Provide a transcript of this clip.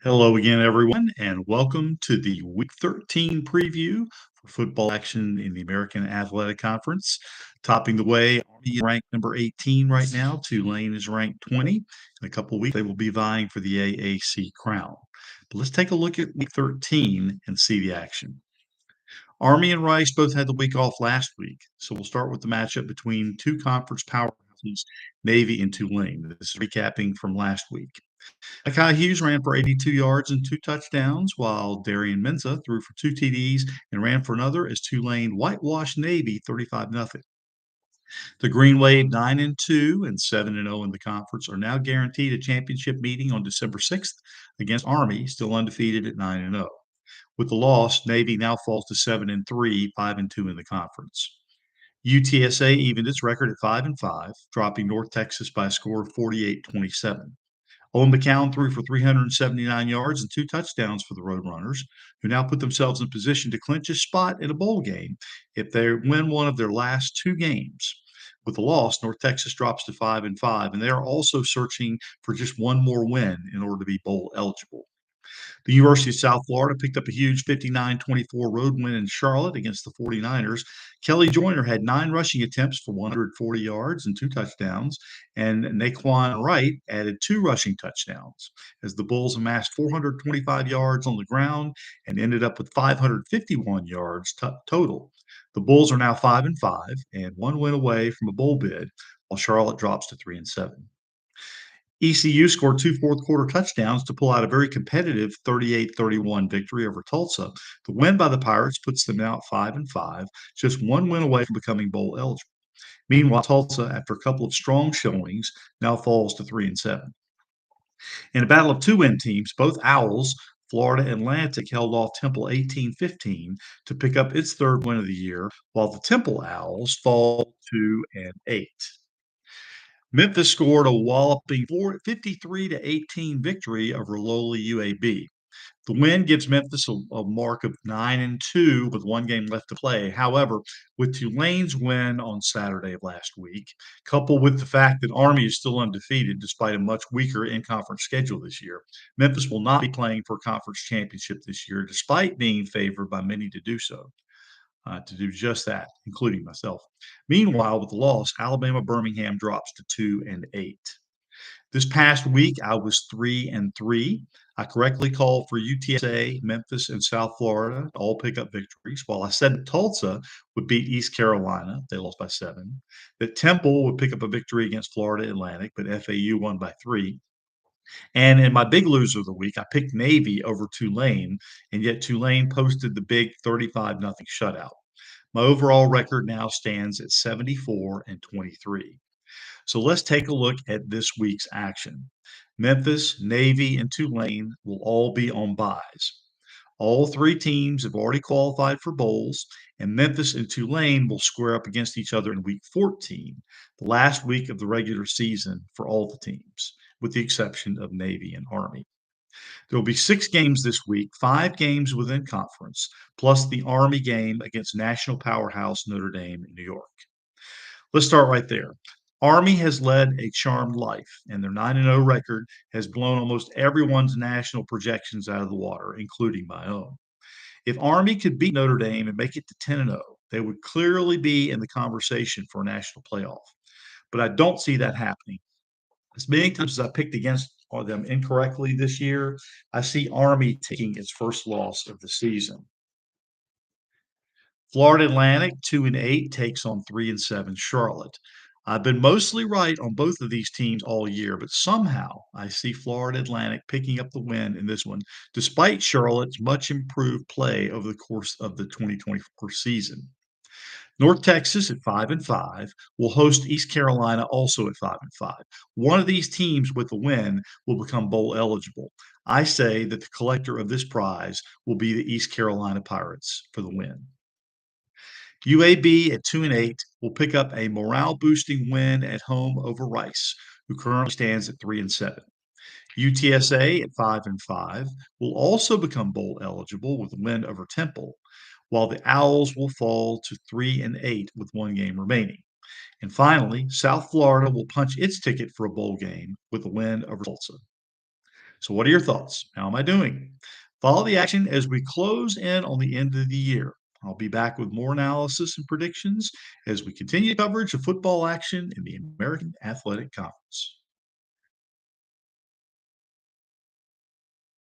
Hello again, everyone, and welcome to the Week 13 preview for football action in the American Athletic Conference. Topping the way, Army is ranked number 18 right now. Tulane is ranked 20. In a couple of weeks, they will be vying for the AAC crown. But let's take a look at Week 13 and see the action. Army and Rice both had the week off last week, so we'll start with the matchup between two conference powerhouses, Navy and Tulane. This is recapping from last week. Akai Hughes ran for 82 yards and two touchdowns, while Darian Menza threw for two TDs and ran for another as Tulane whitewashed Navy 35-0. The Green Wave 9-2 and 7-0 in the conference are now guaranteed a championship meeting on December 6th against Army, still undefeated at 9-0. With the loss, Navy now falls to 7-3, 5-2 in the conference. UTSA evened its record at 5-5, dropping North Texas by a score of 48-27. Owen McCown threw for 379 yards and two touchdowns for the Roadrunners, who now put themselves in position to clinch a spot in a bowl game if they win one of their last two games. With the loss, North Texas drops to 5-5, and they are also searching for just one more win in order to be bowl eligible. The University of South Florida picked up a huge 59-24 road win in Charlotte against the 49ers. Kelly Joyner had 9 rushing attempts for 140 yards and two touchdowns, and Naquan Wright added 2 rushing touchdowns as the Bulls amassed 425 yards on the ground and ended up with 551 yards total. The Bulls are now 5-5 and one win away from a bowl bid, while Charlotte drops to 3-7. ECU scored 2 fourth-quarter touchdowns to pull out a very competitive 38-31 victory over Tulsa. The win by the Pirates puts them now at 5-5, just one win away from becoming bowl eligible. Meanwhile, Tulsa, after a couple of strong showings, now falls to 3-7. In a battle of two-win teams, both Owls, Florida Atlantic, held off Temple 18-15 to pick up its third win of the year, while the Temple Owls fall 2-8. Memphis scored a whopping 53-18 victory over lowly UAB. The win gives Memphis a mark of 9-2 with one game left to play. However, with Tulane's win on Saturday of last week, coupled with the fact that Army is still undefeated despite a much weaker in-conference schedule this year, Memphis will not be playing for a conference championship this year, despite being favored by many to do so. To do just that, including myself. Meanwhile, with the loss, Alabama Birmingham drops to 2-8. This past week, I was 3-3. I correctly called for UTSA, Memphis, and South Florida to all pick up victories, while I said that Tulsa would beat East Carolina. They lost by 7. That Temple would pick up a victory against Florida Atlantic, but FAU won by 3. And in my big loser of the week, I picked Navy over Tulane, and yet Tulane posted the big 35-0 shutout. My overall record now stands at 74-23. So let's take a look at this week's action. Memphis, Navy, and Tulane will all be on byes. All three teams have already qualified for bowls, and Memphis and Tulane will square up against each other in week 14, the last week of the regular season for all the teams, with the exception of Navy and Army. There will be 6 games this week, 5 games within conference, plus the Army game against national powerhouse Notre Dame in New York. Let's start right there. Army has led a charmed life, and their 9-0 record has blown almost everyone's national projections out of the water, including my own. If Army could beat Notre Dame and make it to 10-0, they would clearly be in the conversation for a national playoff. But I don't see that happening. As many times as I picked against them incorrectly this year, I see Army taking its first loss of the season. Florida Atlantic 2-8 takes on 3-7 Charlotte. I've been mostly right on both of these teams all year, but somehow I see Florida Atlantic picking up the win in this one, despite Charlotte's much improved play over the course of the 2024 season. North Texas at 5-5 will host East Carolina also at 5-5. One of these teams with the win will become bowl eligible. I say that the collector of this prize will be the East Carolina Pirates for the win. UAB at 2-8 will pick up a morale-boosting win at home over Rice, who currently stands at 3-7. UTSA at 5-5 will also become bowl eligible with a win over Temple, while the Owls will fall to 3-8 with one game remaining. And finally, South Florida will punch its ticket for a bowl game with a win over Tulsa. So, what are your thoughts? How am I doing? Follow the action as we close in on the end of the year. I'll be back with more analysis and predictions as we continue coverage of football action in the American Athletic Conference.